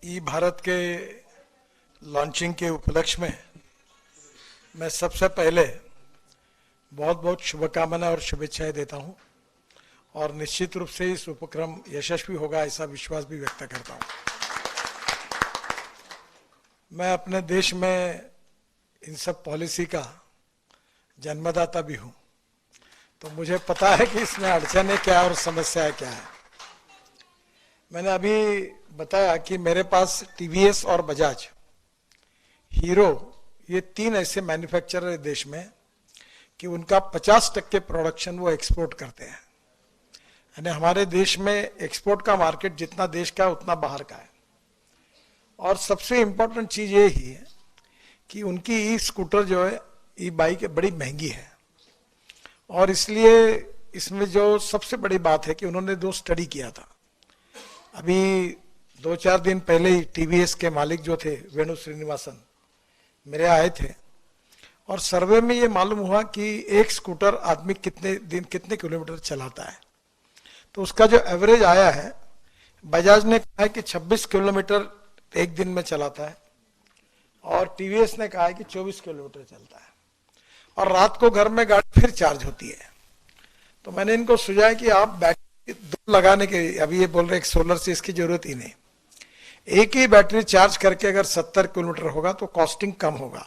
ई भारत के लॉन्चिंग के उपलक्ष्य में मैं सबसे पहले बहुत बहुत शुभकामनाएं और शुभेच्छाएं देता हूं और निश्चित रूप से इस उपक्रम यशस्वी होगा ऐसा विश्वास भी व्यक्त करता हूं। मैं अपने देश में इन सब पॉलिसी का जन्मदाता भी हूं, तो मुझे पता है कि इसमें अड़चनें क्या और समस्याएं क्या है। मैंने अभी बताया कि मेरे पास टीवीएस और बजाज, हीरो, ये तीन ऐसे मैन्युफैक्चरर है देश में कि उनका 50% प्रोडक्शन वो एक्सपोर्ट करते हैं। यानी हमारे देश में एक्सपोर्ट का मार्केट जितना देश का है उतना बाहर का है। और सबसे इम्पोर्टेंट चीज ये ही है कि उनकी ई स्कूटर जो है, ई बाइक बड़ी महंगी है। और इसलिए इसमें जो सबसे बड़ी बात है कि उन्होंने दो स्टडी किया था। अभी 2-4 दिन पहले ही टीवीएस के मालिक जो थे वेणु श्रीनिवासन मेरे आए थे और सर्वे में ये मालूम हुआ कि एक स्कूटर आदमी कितने किलोमीटर चलाता है। तो उसका जो एवरेज आया है, बजाज ने कहा है कि 26 किलोमीटर एक दिन में चलाता है और टीवीएस ने कहा है कि 24 किलोमीटर चलता है और रात को घर में गाड़ी फिर चार्ज होती है। तो मैंने इनको सुझाया कि आप बैटरी दो लगाने के, अभी ये बोल रहे हैं सोलर से इसकी जरूरत ही नहीं, एक ही बैटरी चार्ज करके अगर 70 किलोमीटर होगा तो कॉस्टिंग कम होगा।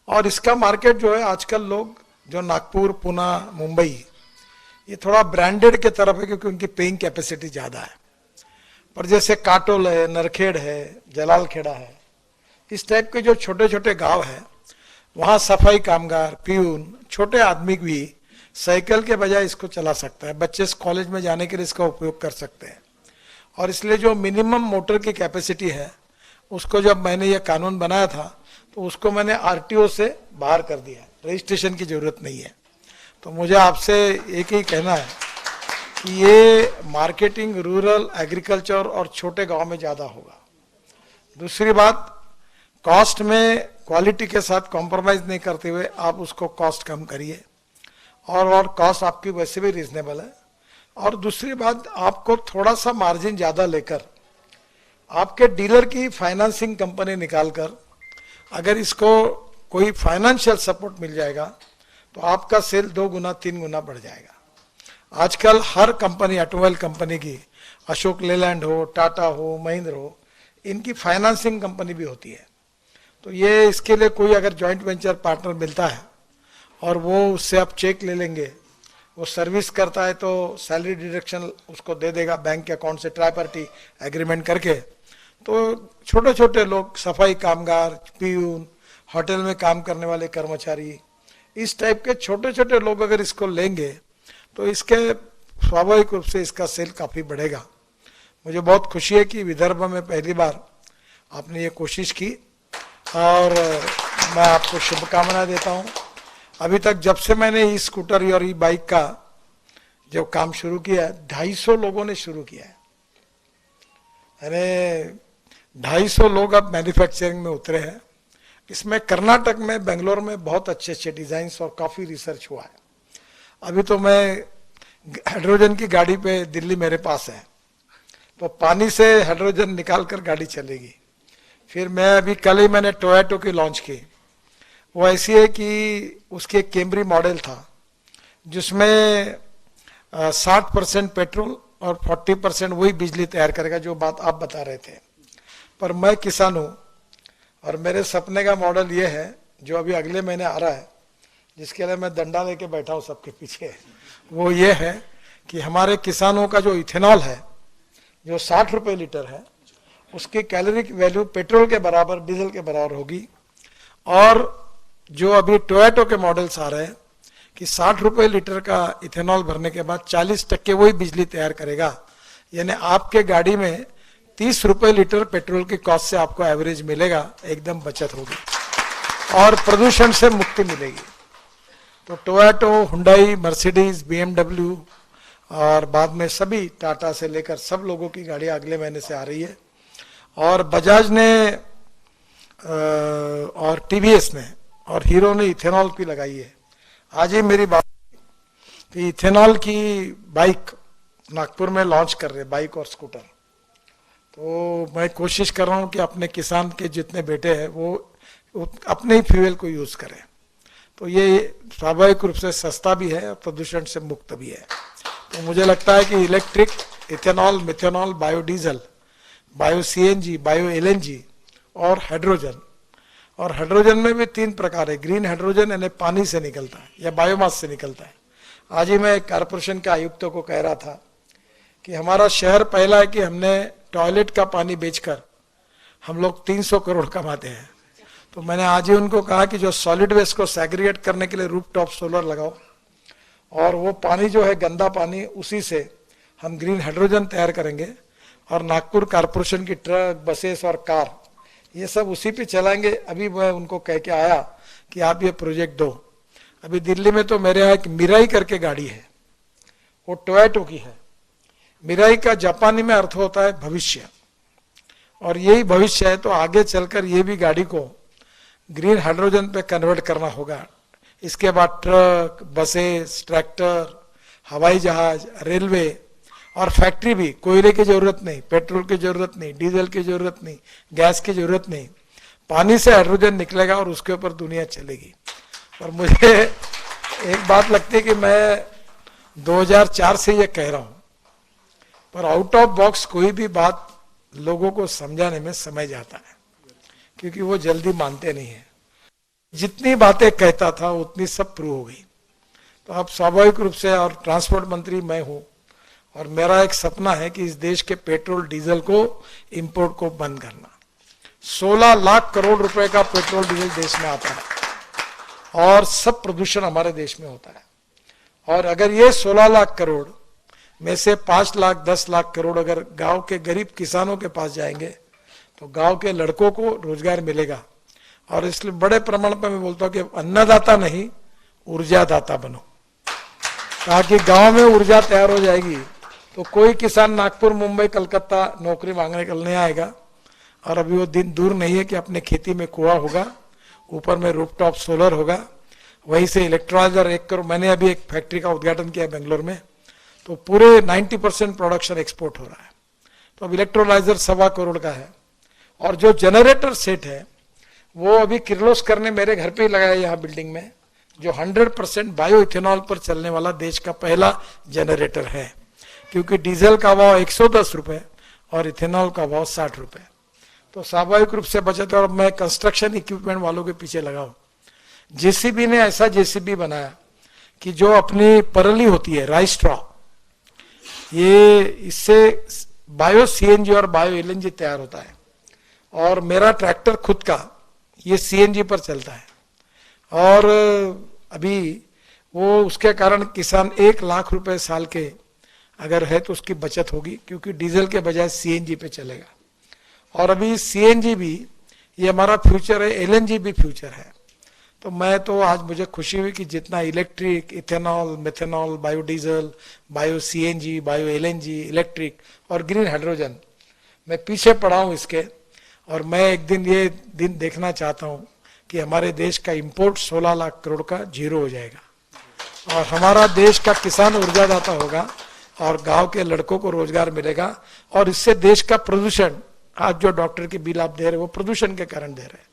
और इसका मार्केट जो है आजकल लोग जो नागपुर, पुणे, मुंबई, ये थोड़ा ब्रांडेड के तरफ है क्योंकि उनकी पेइंग कैपेसिटी ज्यादा है। पर जैसे काटोल है, नरखेड़ है, जलालखेड़ा है, इस टाइप के जो छोटे छोटे गांव है, वहां सफाई कामगार, प्यून, छोटे आदमी भी साइकिल के बजाय इसको चला सकता है। बच्चे कॉलेज में जाने के लिए इसका उपयोग कर सकते हैं। और इसलिए जो मिनिमम मोटर की कैपेसिटी है, उसको जब मैंने ये कानून बनाया था तो उसको मैंने आरटीओ से बाहर कर दिया, रजिस्ट्रेशन की जरूरत नहीं है। तो मुझे आपसे एक ही कहना है कि ये मार्केटिंग रूरल, एग्रीकल्चर और छोटे गांव में ज्यादा होगा। दूसरी बात, कॉस्ट में क्वालिटी के साथ कॉम्प्रोमाइज नहीं करते हुए आप उसको कॉस्ट कम करिए और कॉस्ट आपकी वैसे भी रीजनेबल है। और दूसरी बात, आपको थोड़ा सा मार्जिन ज्यादा लेकर आपके डीलर की फाइनेंसिंग कंपनी निकालकर अगर इसको कोई फाइनेंशियल सपोर्ट मिल जाएगा तो आपका सेल 2 गुना 3 गुना बढ़ जाएगा। आजकल हर कंपनी, ऑटोमोबाइल कंपनी की, अशोक लेलैंड हो, टाटा हो, महिंद्रा हो, इनकी फाइनेंसिंग कंपनी भी होती है। तो ये इसके लिए कोई अगर जॉइंट वेंचर पार्टनर मिलता है और वो उससे आप चेक ले लेंगे, वो सर्विस करता है तो सैलरी डिडक्शन उसको दे देगा बैंक के अकाउंट से, ट्राई पार्टी एग्रीमेंट करके। तो छोटे छोटे लोग, सफाई कामगार, प्यून, होटल में काम करने वाले कर्मचारी, इस टाइप के छोटे छोटे लोग अगर इसको लेंगे तो इसके स्वाभाविक रूप से इसका सेल काफी बढ़ेगा। मुझे बहुत खुशी है कि विदर्भ में पहली बार आपने ये कोशिश की और मैं आपको शुभकामनाएं देता हूं। अभी तक जब से मैंने ई स्कूटर और ई बाइक का जो काम शुरू किया है, 250 लोगों ने शुरू किया है। अरे 250 लोग अब मैन्युफैक्चरिंग में उतरे हैं। इसमें कर्नाटक में, बेंगलोर में बहुत अच्छे अच्छे डिजाइन्स और काफी रिसर्च हुआ है। अभी तो मैं हाइड्रोजन की गाड़ी पे, दिल्ली मेरे पास है, तो पानी से हाइड्रोजन निकाल कर गाड़ी चलेगी। फिर मैं अभी कल ही मैंने टोयोटो की लॉन्च की। वो ऐसी है कि उसके एक कैमरी मॉडल था जिसमें 60% पेट्रोल और 40% वही बिजली तैयार करेगा, जो बात आप बता रहे थे। पर मैं किसान हूं और मेरे सपने का मॉडल ये है जो अभी अगले महीने आ रहा है, जिसके लिए मैं डंडा लेके बैठा हूं सबके पीछे। वो ये है कि हमारे किसानों का जो इथेनॉल है, जो 60 रुपए लीटर है, उसकी कैलोरिक वैल्यू पेट्रोल के बराबर, डीजल के बराबर होगी। और जो अभी टोयोटो के मॉडल्स आ रहे हैं कि 60 रुपए लीटर का इथेनॉल भरने के बाद 40% वही बिजली तैयार करेगा। यानी आपके गाड़ी में 30 रुपए लीटर पेट्रोल की कॉस्ट से आपको एवरेज मिलेगा, एकदम बचत होगी और प्रदूषण से मुक्ति मिलेगी। तो टोयोटो, हुंडई, मर्सिडीज, बीएमडब्ल्यू और बाद में सभी, टाटा से लेकर सब लोगों की गाड़ियां अगले महीने से आ रही है। और बजाज ने और टीवीएस ने और हीरो ने इथेनॉल की लगाई है। आज ही मेरी बात कि इथेनॉल की बाइक नागपुर में लॉन्च कर रहे, बाइक और स्कूटर। तो मैं कोशिश कर रहा हूँ कि अपने किसान के जितने बेटे हैं वो अपने ही फ्यूल को यूज करें। तो ये स्वाभाविक रूप से सस्ता भी है और प्रदूषण से मुक्त भी है। तो मुझे लगता है कि electric, ethanol, methanol, biodiesel, bio CNG, bio LNG और हाइड्रोजन। और हाइड्रोजन में भी 3 प्रकार है। ग्रीन हाइड्रोजन यानी पानी से निकलता है या बायोमास से निकलता है। आज ही मैं कारपोरेशन के आयुक्तों को कह रहा था कि हमारा शहर पहला है कि हमने टॉयलेट का पानी बेचकर हम लोग 300 करोड़ कमाते हैं। तो मैंने आज ही उनको कहा कि जो सॉलिड वेस्ट को सेग्रीगेट करने के लिए रूफटॉप सोलर लगाओ और वो पानी जो है गंदा पानी, उसी से हम ग्रीन हाइड्रोजन तैयार करेंगे और नागपुर कारपोरेशन की ट्रक, बसेस और कार ये सब उसी पे चलाएंगे। अभी मैं उनको कह के आया कि आप ये प्रोजेक्ट दो। अभी दिल्ली में तो मेरे यहाँ एक मिराई करके गाड़ी है, वो टोयोटो की है। मिराई का जापानी में अर्थ होता है भविष्य, और यही भविष्य है। तो आगे चलकर ये भी गाड़ी को ग्रीन हाइड्रोजन पे कन्वर्ट करना होगा। इसके बाद ट्रक, बसेस, ट्रैक्टर, हवाई जहाज, रेलवे और फैक्ट्री भी। कोयले की जरूरत नहीं, पेट्रोल की जरूरत नहीं, डीजल की जरूरत नहीं, गैस की जरूरत नहीं। पानी से हाइड्रोजन निकलेगा और उसके ऊपर दुनिया चलेगी। और मुझे एक बात लगती है कि मैं 2004 से ये कह रहा हूं, पर आउट ऑफ बॉक्स कोई भी बात लोगों को समझाने में समय जाता है, क्योंकि वो जल्दी मानते नहीं है। जितनी बातें कहता था उतनी सब प्रूव हो गई। तो अब स्वाभाविक रूप से, और ट्रांसपोर्ट मंत्री मैं हूं, और मेरा एक सपना है कि इस देश के पेट्रोल डीजल को, इंपोर्ट को बंद करना। 16 लाख करोड़ रुपए का पेट्रोल डीजल देश में आता है और सब प्रदूषण हमारे देश में होता है। और अगर ये 16 लाख करोड़ में से 5 लाख 10 लाख करोड़ अगर गांव के गरीब किसानों के पास जाएंगे तो गांव के लड़कों को रोजगार मिलेगा। और इसलिए बड़े प्रमाण पर मैं बोलता हूं कि अन्नदाता नहीं, ऊर्जादाता बनो, ताकि गांव में ऊर्जा तैयार हो जाएगी तो कोई किसान नागपुर, मुंबई, कलकत्ता नौकरी मांगने के लिए नहीं आएगा। और अभी वो दिन दूर नहीं है कि अपने खेती में कुआं होगा, ऊपर में रूफटॉप सोलर होगा, वहीं से इलेक्ट्रोलाइजर 1 करोड़। मैंने अभी एक फैक्ट्री का उद्घाटन किया बेंगलोर में, तो पूरे 90% प्रोडक्शन एक्सपोर्ट हो रहा है। तो अब इलेक्ट्रोलाइजर 1.25 करोड़ का है। और जो जनरेटर सेट है वो अभी किर्लोस्कर ने मेरे घर पे ही लगाया यहाँ बिल्डिंग में, जो 100% बायो इथेनॉल पर चलने वाला देश का पहला जनरेटर है। क्योंकि डीजल का भाव 110 रुपए और इथेनॉल का भाव 60 रुपए। तो स्वाभाविक रूप से बचत। और मैं कंस्ट्रक्शन इक्विपमेंट वालों के पीछे लगाऊं। जेसीबी ने ऐसा जेसीबी बनाया कि जो अपनी परली होती है, राइस स्ट्रॉ, ये इससे बायो सीएनजी और बायो एलएनजी तैयार होता है। और मेरा ट्रैक्टर खुद का ये सीएनजी पर चलता है। और अभी वो उसके कारण किसान 1 लाख रुपए साल के अगर है तो उसकी बचत होगी, क्योंकि डीजल के बजाय सीएनजी पे चलेगा। और अभी सीएनजी भी ये हमारा फ्यूचर है, एलएनजी भी फ्यूचर है। तो मैं तो आज मुझे खुशी हुई कि जितना electric, ethanol, methanol, biodiesel, bio CNG, bio LNG, electric और ग्रीन हाइड्रोजन, मैं पीछे पड़ा हूँ इसके। और मैं एक दिन ये दिन देखना चाहता हूँ कि हमारे देश का इंपोर्ट 16 लाख करोड़ का जीरो हो जाएगा और हमारा देश का किसान ऊर्जादाता होगा और गांव के लड़कों को रोजगार मिलेगा। और इससे देश का प्रदूषण, आज जो डॉक्टर की बिल आप दे रहे हैं वो प्रदूषण के कारण दे रहे हैं,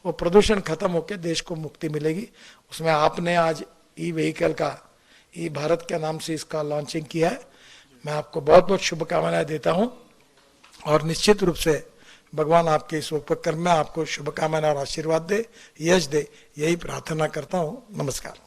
वो प्रदूषण खत्म होकर देश को मुक्ति मिलेगी। उसमें आपने आज ई व्हीकल का, ई भारत के नाम से इसका लॉन्चिंग किया है। मैं आपको बहुत बहुत शुभकामनाएं देता हूं और निश्चित रूप से भगवान आपके इस उपक्रम में आपको शुभकामनाएं और आशीर्वाद दे, यश दे, यही प्रार्थना करता हूं। नमस्कार।